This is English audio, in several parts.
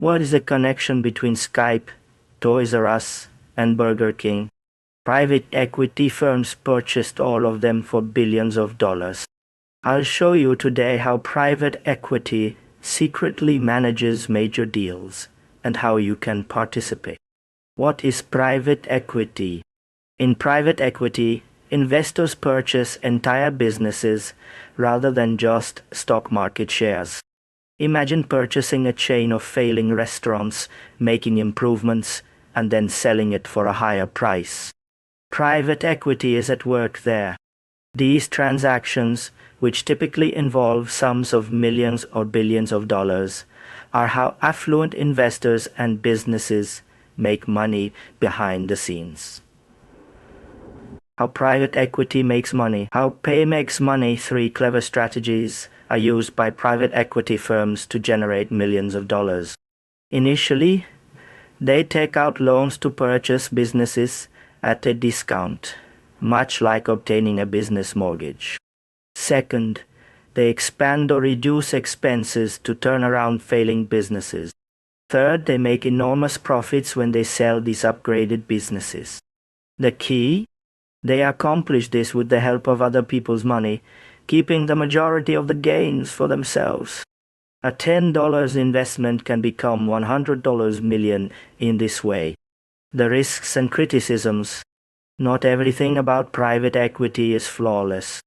What is the connection between Skype, Toys R Us, and Burger King? Private equity firms purchased all of them for billions of dollars. I'll show you today how private equity secretly manages major deals and how you can participate. What is private equity? In private equity, investors purchase entire businesses rather than just stock market shares. Imagine purchasing a chain of failing restaurants, making improvements, and then selling it for a higher price. Private equity is at work there. These transactions, which typically involve sums of millions or billions of dollars, are how affluent investors and businesses make money behind the scenes. How private equity makes money. How pay makes money. 3 clever strategies are used by private equity firms to generate millions of dollars. Initially, they take out loans to purchase businesses at a discount, much like obtaining a business mortgage. Second, they expand or reduce expenses to turn around failing businesses. Third, they make enormous profits when they sell these upgraded businesses. The key? They accomplish this with the help of other people's money, keeping the majority of the gains for themselves. A $10 investment can become $100 million in this way. The risks and criticisms. Not everything about private equity is flawless.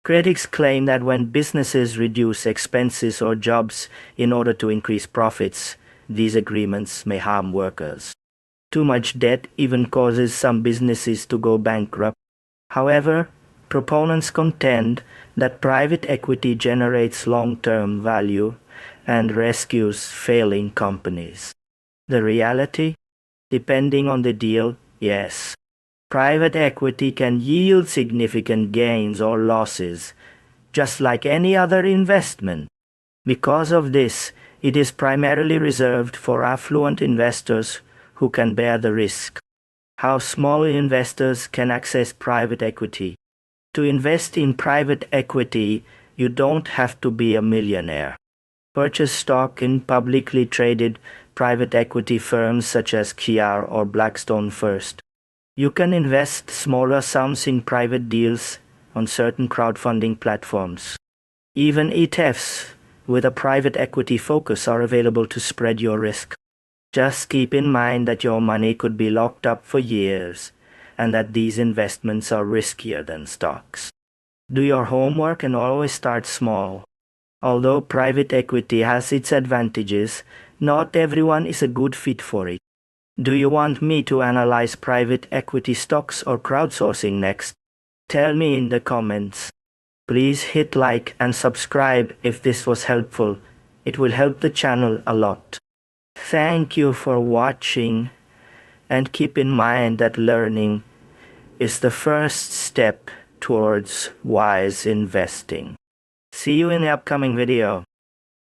Critics claim that when businesses reduce expenses or jobs in order to increase profits, these agreements may harm workers. Too much debt even causes some businesses to go bankrupt. However, proponents contend that private equity generates long-term value and rescues failing companies. The reality? Depending on the deal, yes. Private equity can yield significant gains or losses, just like any other investment. Because of this, it is primarily reserved for affluent investors who can bear the risk. How small investors can access private equity. To invest in private equity, you don't have to be a millionaire. Purchase stock in publicly traded private equity firms such as Kia or Blackstone first. You can invest smaller sums in private deals on certain crowdfunding platforms. Even ETFs with a private equity focus are available to spread your risk. Just keep in mind that your money could be locked up for years and that these investments are riskier than stocks. Do your homework and always start small. Although private equity has its advantages, not everyone is a good fit for it. Do you want me to analyze private equity stocks or crowdsourcing next? Tell me in the comments. Please hit like and subscribe if this was helpful. It will help the channel a lot. Thank you for watching, and keep in mind that learning is the first step towards wise investing. See you in the upcoming video.